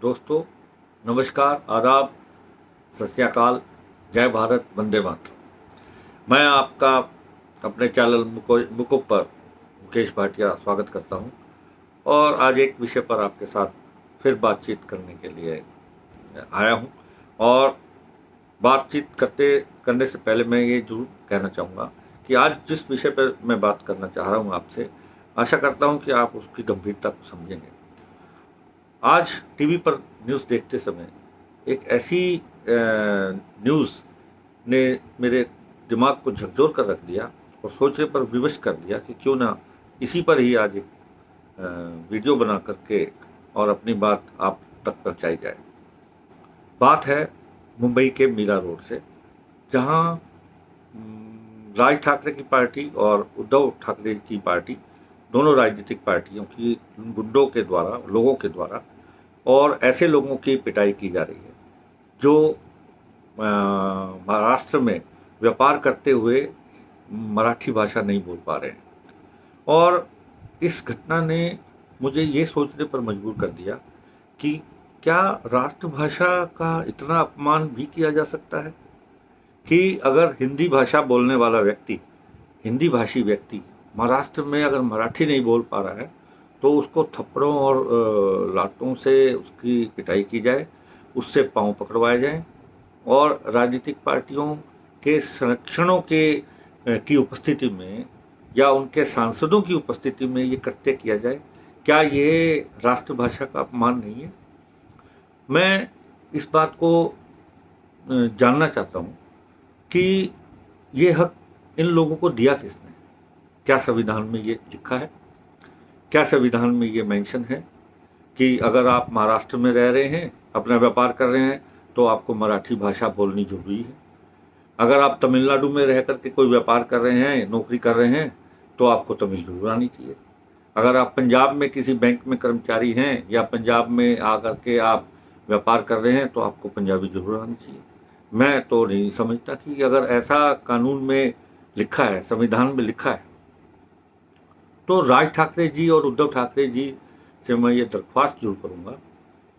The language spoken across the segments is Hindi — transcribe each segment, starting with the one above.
दोस्तों, नमस्कार, आदाब, सत श्री अकाल, जय भारत, वंदे मातरम। मैं आपका अपने चैनल मुकुब पर मुकेश भाटिया स्वागत करता हूं और आज एक विषय पर आपके साथ फिर बातचीत करने के लिए आया हूं। और बातचीत करने से पहले मैं ये जरूर कहना चाहूँगा कि आज जिस विषय पर मैं बात करना चाह रहा हूँ आपसे, आशा करता हूँ कि आप उसकी गंभीरता को समझेंगे। आज टीवी पर न्यूज़ देखते समय एक ऐसी न्यूज़ ने मेरे दिमाग को झकझोर कर रख दिया और सोचने पर विवश कर दिया कि क्यों ना इसी पर ही आज एक वीडियो बना करके और अपनी बात आप तक पहुंचाई जाए। बात है मुंबई के मीरा रोड से, जहां राज ठाकरे की पार्टी और उद्धव ठाकरे की पार्टी, दोनों राजनीतिक पार्टियों की गुंडों के द्वारा, लोगों के द्वारा और ऐसे लोगों की पिटाई की जा रही है जो महाराष्ट्र में व्यापार करते हुए मराठी भाषा नहीं बोल पा रहे हैं। और इस घटना ने मुझे ये सोचने पर मजबूर कर दिया कि क्या राष्ट्रभाषा का इतना अपमान भी किया जा सकता है कि अगर हिंदी भाषा बोलने वाला व्यक्ति, हिंदी भाषी व्यक्ति महाराष्ट्र में अगर मराठी नहीं बोल पा रहा है तो उसको थप्पड़ों और लातों से उसकी पिटाई की जाए, उससे पांव पकड़वाए जाएं और राजनीतिक पार्टियों के संरक्षणों की उपस्थिति में या उनके सांसदों की उपस्थिति में ये कृत्य किया जाए। क्या ये राष्ट्रभाषा का अपमान नहीं है? मैं इस बात को जानना चाहता हूँ कि ये हक इन लोगों को दिया किसने? क्या संविधान में ये लिखा है? क्या संविधान में ये मेंशन है कि अगर आप महाराष्ट्र में रह रहे हैं, अपना व्यापार कर रहे हैं, तो आपको मराठी भाषा बोलनी जरूरी है? अगर आप तमिलनाडु में रह करके कोई व्यापार कर रहे हैं, नौकरी कर रहे हैं, तो आपको तमिल जरूर आनी चाहिए। अगर आप पंजाब में किसी बैंक में कर्मचारी हैं या पंजाब में आकर के आप व्यापार कर रहे हैं, तो आपको पंजाबी जरूर आनी चाहिए। मैं तो नहीं समझता कि अगर ऐसा कानून में लिखा है, संविधान में लिखा है, तो राज ठाकरे जी और उद्धव ठाकरे जी से मैं ये दरख्वास्त जरूर करूँगा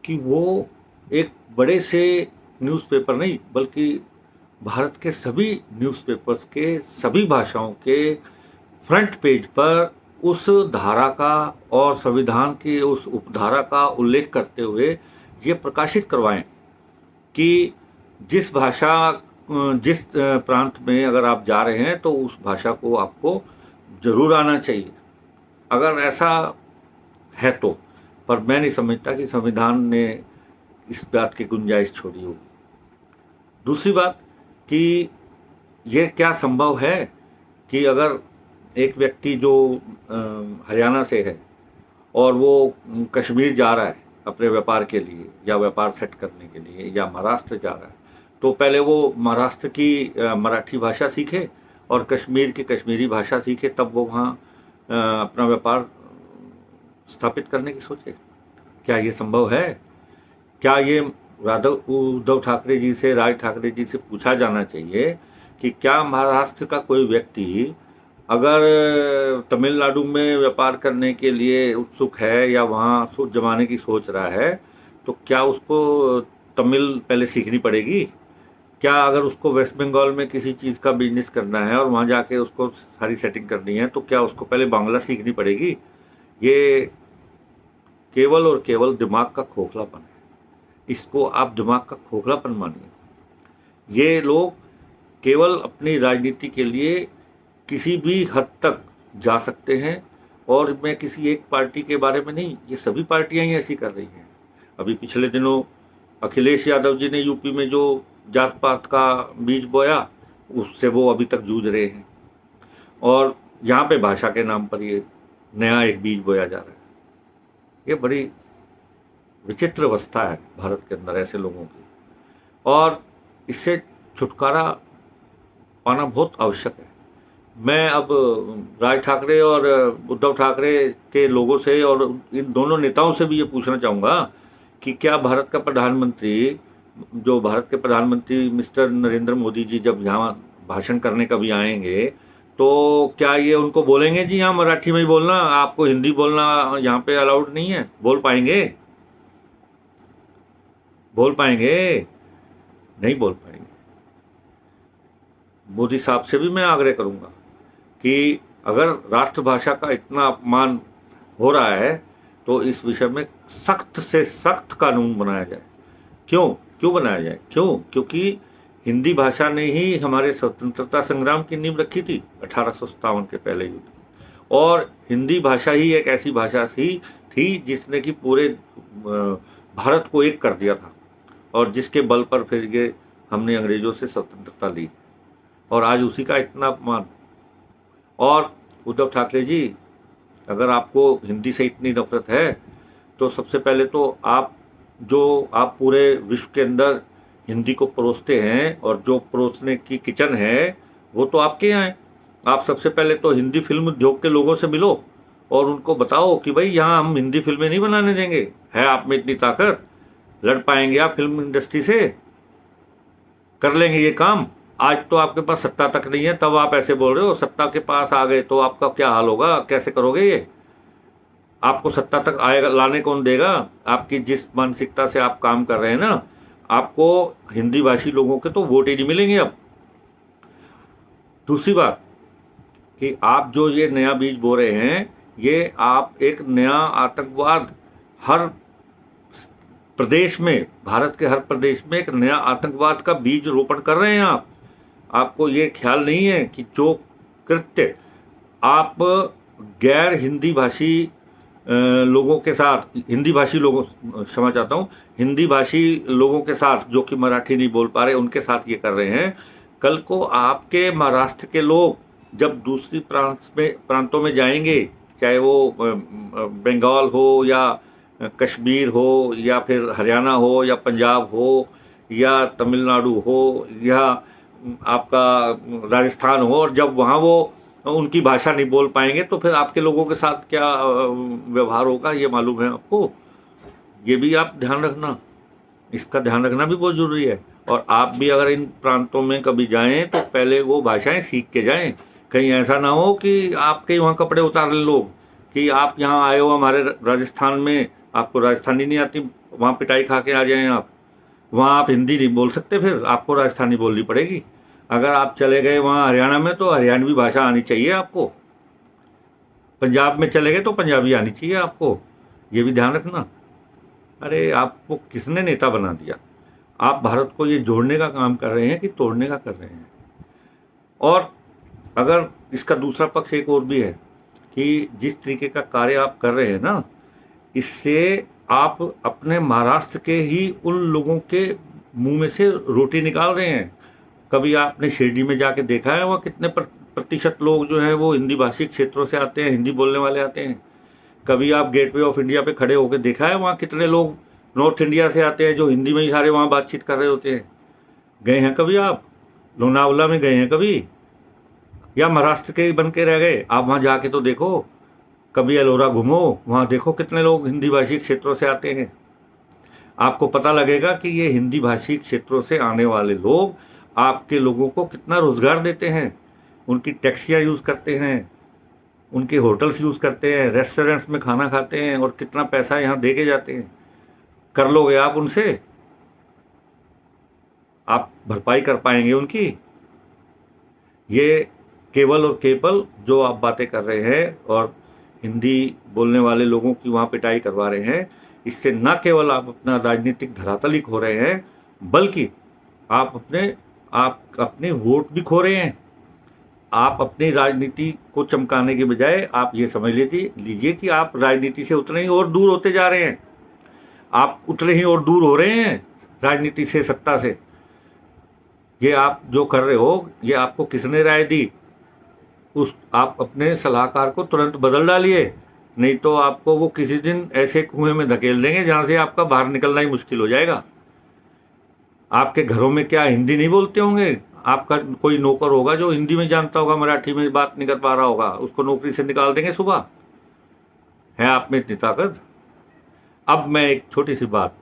कि वो एक बड़े से न्यूज़पेपर नहीं, बल्कि भारत के सभी न्यूज़पेपर्स के सभी भाषाओं के फ्रंट पेज पर उस धारा का और संविधान की उस उपधारा का उल्लेख करते हुए ये प्रकाशित करवाएं कि जिस प्रांत में अगर आप जा रहे हैं तो उस भाषा को आपको जरूर आना चाहिए। अगर ऐसा है तो, पर मैं नहीं समझता कि संविधान ने इस बात की गुंजाइश छोड़ी होगी। दूसरी बात कि यह क्या संभव है कि अगर एक व्यक्ति जो हरियाणा से है और वो कश्मीर जा रहा है अपने व्यापार के लिए या व्यापार सेट करने के लिए या महाराष्ट्र जा रहा है, तो पहले वो महाराष्ट्र की मराठी भाषा सीखे और कश्मीर की कश्मीरी भाषा सीखे, तब वो वहाँ अपना व्यापार स्थापित करने की सोचे। क्या ये संभव है? क्या ये उद्धव ठाकरे जी से, राज ठाकरे जी से पूछा जाना चाहिए कि क्या महाराष्ट्र का कोई व्यक्ति अगर तमिलनाडु में व्यापार करने के लिए उत्सुक है या वहाँ जमाने की सोच रहा है, तो क्या उसको तमिल पहले सीखनी पड़ेगी? क्या अगर उसको वेस्ट बंगाल में किसी चीज़ का बिजनेस करना है और वहाँ जाके उसको सारी सेटिंग करनी है, तो क्या उसको पहले बांग्ला सीखनी पड़ेगी? ये केवल और केवल दिमाग का खोखलापन है। इसको आप दिमाग का खोखलापन मानिए। ये लोग केवल अपनी राजनीति के लिए किसी भी हद तक जा सकते हैं, और मैं किसी एक पार्टी के बारे में नहीं, ये सभी पार्टियां ही ऐसी कर रही हैं। अभी पिछले दिनों अखिलेश यादव जी ने यूपी में जो जात पात का बीज बोया, उससे वो अभी तक जूझ रहे हैं, और यहाँ पे भाषा के नाम पर ये नया एक बीज बोया जा रहा है। ये बड़ी विचित्र अवस्था है भारत के अंदर ऐसे लोगों की, और इससे छुटकारा पाना बहुत आवश्यक है। मैं अब राज ठाकरे और उद्धव ठाकरे के लोगों से और इन दोनों नेताओं से भी ये पूछना चाहूँगा कि क्या भारत के प्रधानमंत्री मिस्टर नरेंद्र मोदी जी जब यहाँ भाषण करने कभी आएंगे, तो क्या ये उनको बोलेंगे जी यहाँ मराठी में ही बोलना, आपको हिंदी बोलना यहाँ पे अलाउड नहीं है? बोल पाएंगे? बोल पाएंगे? नहीं बोल पाएंगे। मोदी साहब से भी मैं आग्रह करूंगा कि अगर राष्ट्रभाषा का इतना अपमान हो रहा है तो इस विषय में सख्त से सख्त कानून बनाया जाए। क्यों क्यों बनाया जाए? क्योंकि हिंदी भाषा ने ही हमारे स्वतंत्रता संग्राम की नींव रखी थी 1857 के पहले युद्ध। और हिंदी भाषा ही एक ऐसी भाषा थी जिसने कि पूरे भारत को एक कर दिया था, और जिसके बल पर फिर ये हमने अंग्रेजों से स्वतंत्रता ली, और आज उसी का इतना अपमान। और उद्धव ठाकरे जी, अगर आपको हिंदी से इतनी नफरत है तो सबसे पहले तो आप पूरे विश्व के अंदर हिंदी को परोसते हैं, और जो परोसने की किचन है वो तो आपके यहाँ है। आप सबसे पहले तो हिंदी फिल्म उद्योग के लोगों से मिलो और उनको बताओ कि भाई यहाँ हम हिंदी फिल्में नहीं बनाने देंगे। है आप में इतनी ताकत? लड़ पाएंगे आप फिल्म इंडस्ट्री से? कर लेंगे ये काम? आज तो आपके पास सत्ता तक नहीं है, तब आप ऐसे बोल रहे हो। सत्ता के पास आ गए तो आपका क्या हाल होगा? कैसे करोगे ये? आपको सत्ता तक आएगा, लाने कौन देगा? आपकी जिस मानसिकता से आप काम कर रहे हैं ना, आपको हिंदी भाषी लोगों के तो वोट ही नहीं मिलेंगे अब। दूसरी बात कि आप जो ये नया बीज बो रहे हैं, ये आप एक नया आतंकवाद हर प्रदेश में, भारत के हर प्रदेश में एक नया आतंकवाद का बीज रोपण कर रहे हैं आप। आपको ये ख्याल नहीं है कि जो कृत्य आप गैर हिंदी भाषी लोगों के साथ, हिंदी भाषी लोगों, क्षमा चाहता हूँ, हिंदी भाषी लोगों के साथ जो कि मराठी नहीं बोल पा रहे, उनके साथ ये कर रहे हैं, कल को आपके महाराष्ट्र के लोग जब दूसरी प्रांतों में जाएंगे, चाहे वो बंगाल हो या कश्मीर हो या फिर हरियाणा हो या पंजाब हो या तमिलनाडु हो या आपका राजस्थान हो, और जब वहाँ वो उनकी भाषा नहीं बोल पाएंगे तो फिर आपके लोगों के साथ क्या व्यवहार होगा, ये मालूम है आपको? ये भी आप ध्यान रखना, इसका ध्यान रखना भी बहुत ज़रूरी है। और आप भी अगर इन प्रांतों में कभी जाएं तो पहले वो भाषाएं सीख के जाएं। कहीं ऐसा ना हो कि आपके वहाँ कपड़े उतार लें लोग कि आप यहाँ आए हो हमारे राजस्थान में, आपको राजस्थानी नहीं आती, वहाँ पिटाई खा के आ जाएं आप। वहाँ आप हिंदी नहीं बोल सकते, फिर आपको राजस्थानी बोलनी पड़ेगी। अगर आप चले गए वहाँ हरियाणा में तो हरियाणवी भाषा आनी चाहिए आपको। पंजाब में चले गए तो पंजाबी आनी चाहिए आपको, ये भी ध्यान रखना। अरे आपको किसने नेता बना दिया? आप भारत को ये जोड़ने का काम कर रहे हैं कि तोड़ने का कर रहे हैं? और अगर इसका दूसरा पक्ष एक और भी है कि जिस तरीके का कार्य आप कर रहे हैं ना, इससे आप अपने महाराष्ट्र के ही उन लोगों के मुंह में से रोटी निकाल रहे हैं। कभी आपने शिरडी में जाके देखा है वहाँ कितने प्रतिशत लोग जो हैं वो हिंदी भाषी क्षेत्रों से आते हैं, हिंदी बोलने वाले आते हैं? कभी आप गेटवे ऑफ इंडिया पे खड़े होकर देखा है वहाँ कितने लोग नॉर्थ इंडिया से आते हैं जो हिंदी में ही सारे वहाँ बातचीत कर रहे होते हैं? गए हैं कभी आप लोनावला में? गए हैं कभी? या महाराष्ट्र के बन के रह गए? आप वहाँ जाके तो देखो, कभी एलोरा घूमो, वहाँ देखो कितने लोग हिंदी भाषी क्षेत्रों से आते हैं। आपको पता लगेगा कि ये हिंदी भाषी क्षेत्रों से आने वाले लोग आपके लोगों को कितना रोजगार देते हैं। उनकी टैक्सियाँ यूज़ करते हैं, उनके होटल्स यूज़ करते हैं, रेस्टोरेंट्स में खाना खाते हैं, और कितना पैसा यहाँ दे के जाते हैं। कर लोगे आप उनसे? आप भरपाई कर पाएंगे उनकी? ये केवल और केवल जो आप बातें कर रहे हैं और हिंदी बोलने वाले लोगों की वहाँ पिटाई करवा रहे हैं, इससे न केवल आप अपना राजनीतिक धरातल ही खो रहे हैं, बल्कि आप अपने वोट भी खो रहे हैं। आप अपनी राजनीति को चमकाने के बजाय आप ये समझ लीजिए कि आप राजनीति से उतने ही और दूर होते जा रहे हैं। आप उतने ही और दूर हो रहे हैं राजनीति से, सत्ता से। ये आप जो कर रहे हो, ये आपको किसने राय दी? आप अपने सलाहकार को तुरंत बदल डालिए, नहीं तो आपको वो किसी दिन ऐसे कुएं में धकेल देंगे जहाँ से आपका बाहर निकलना ही मुश्किल हो जाएगा। आपके घरों में क्या हिंदी नहीं बोलते होंगे? आपका कोई नौकर होगा जो हिंदी में जानता होगा, मराठी में बात नहीं कर पा रहा होगा, उसको नौकरी से निकाल देंगे सुबह। है आप में इतनी ताकत? अब मैं एक छोटी सी बात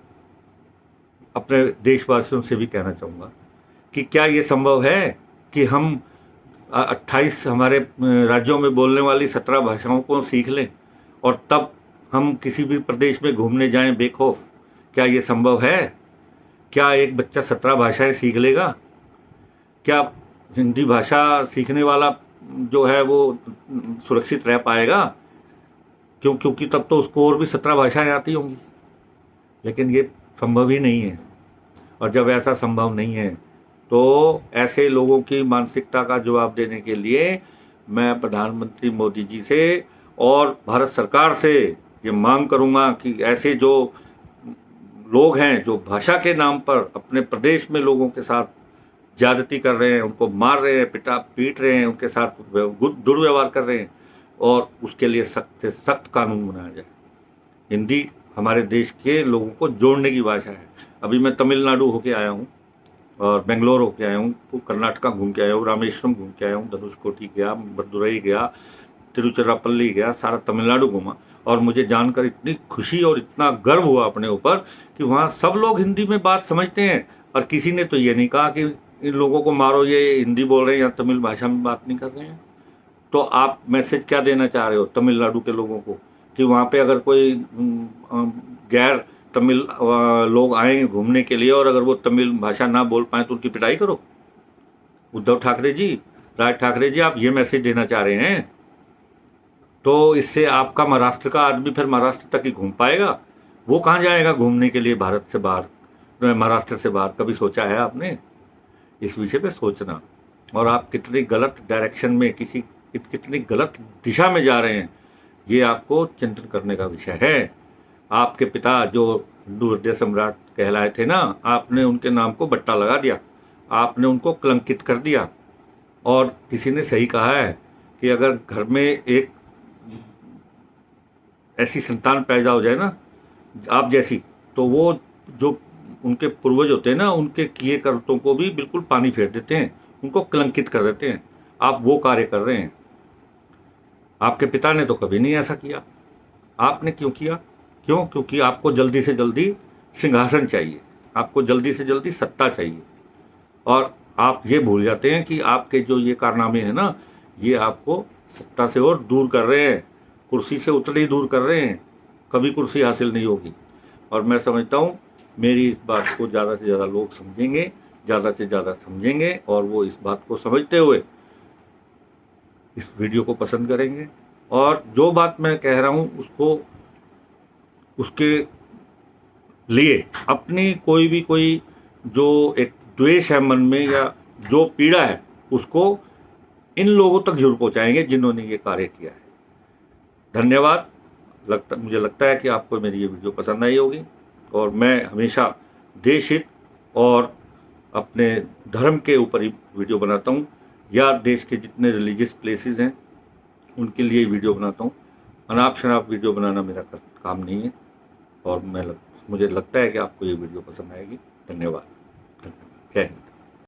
अपने देशवासियों से भी कहना चाहूँगा कि क्या ये संभव है कि हम 28 हमारे राज्यों में बोलने वाली 17 भाषाओं को सीख लें और तब हम किसी भी प्रदेश में घूमने जाएं बेखौफ? क्या ये संभव है? क्या एक बच्चा 17 भाषाएं सीख लेगा? क्या हिंदी भाषा सीखने वाला जो है वो सुरक्षित रह पाएगा? क्योंकि तब तो उसको और भी 17 भाषाएं आती होंगी। लेकिन ये संभव ही नहीं है। और जब ऐसा संभव नहीं है तो ऐसे लोगों की मानसिकता का जवाब देने के लिए मैं प्रधानमंत्री मोदी जी से और भारत सरकार से ये मांग करूंगा कि ऐसे जो लोग हैं जो भाषा के नाम पर अपने प्रदेश में लोगों के साथ ज्यादती कर रहे हैं, उनको मार रहे हैं, पीट रहे हैं, उनके साथ दुर्व्यवहार कर रहे हैं, और उसके लिए सख्त से सख्त कानून बनाया जाए। हिंदी हमारे देश के लोगों को जोड़ने की भाषा है। अभी मैं तमिलनाडु होके आया हूँ और बेंगलोर होके आया हूँ, कर्नाटका घूम के आया हूँ, रामेश्वरम घूम के आया हूँ, धनुषकोटी गया, मदुरई गया, तिरुचिरापल्ली गया, सारा तमिलनाडु घूमा। और मुझे जानकर इतनी खुशी और इतना गर्व हुआ अपने ऊपर कि वहाँ सब लोग हिंदी में बात समझते हैं। और किसी ने तो ये नहीं कहा कि इन लोगों को मारो, ये हिंदी बोल रहे हैं या तमिल भाषा में बात नहीं कर रहे हैं। तो आप मैसेज क्या देना चाह रहे हो तमिलनाडु के लोगों को कि वहाँ पे अगर कोई गैर तमिल लोग आए घूमने के लिए और अगर वो तमिल भाषा ना बोल पाए तो उनकी पिटाई करो? उद्धव ठाकरे जी, राज ठाकरे जी, आप ये मैसेज देना चाह रहे हैं? तो इससे आपका महाराष्ट्र का आदमी फिर महाराष्ट्र तक ही घूम पाएगा? वो कहाँ जाएगा घूमने के लिए भारत से बाहर, महाराष्ट्र से बाहर? कभी सोचा है आपने इस विषय पे सोचना? और आप कितनी गलत डायरेक्शन में, कितनी गलत दिशा में जा रहे हैं, ये आपको चिंतन करने का विषय है। आपके पिता जो हिंदू हृदय सम्राट कहलाए थे ना, आपने उनके नाम को बट्टा लगा दिया, आपने उनको कलंकित कर दिया। और किसी ने सही कहा है कि अगर घर में एक ऐसी संतान पैदा हो जाए ना आप जैसी, तो वो जो उनके पूर्वज होते हैं ना, उनके किए कर्तों को भी बिल्कुल पानी फेर देते हैं, उनको कलंकित कर देते हैं। आप वो कार्य कर रहे हैं। आपके पिता ने तो कभी नहीं ऐसा किया, आपने क्यों किया? क्यों? क्योंकि आपको जल्दी से जल्दी सिंहासन चाहिए, आपको जल्दी से जल्दी सत्ता चाहिए। और आप ये भूल जाते हैं कि आपके जो ये कारनामे हैं ना, ये आपको सत्ता से और दूर कर रहे हैं, कुर्सी से उतने ही दूर कर रहे हैं, कभी कुर्सी हासिल नहीं होगी। और मैं समझता हूँ मेरी इस बात को ज़्यादा से ज़्यादा लोग समझेंगे, ज़्यादा से ज़्यादा समझेंगे, और वो इस बात को समझते हुए इस वीडियो को पसंद करेंगे। और जो बात मैं कह रहा हूँ उसको, उसके लिए अपनी कोई जो एक द्वेष है मन में या जो पीड़ा है, उसको इन लोगों तक जरूर पहुँचाएंगे जिन्होंने ये कार्य किया है। धन्यवाद। मुझे लगता है कि आपको मेरी ये वीडियो पसंद आई होगी, और मैं हमेशा देश हित और अपने धर्म के ऊपर ही वीडियो बनाता हूँ, या देश के जितने रिलीजियस प्लेसेस हैं उनके लिए वीडियो बनाता हूँ। अनाप शनाप वीडियो बनाना मेरा काम नहीं है। और मुझे लगता है कि आपको ये वीडियो पसंद आएगी। धन्यवाद। जय हिंद।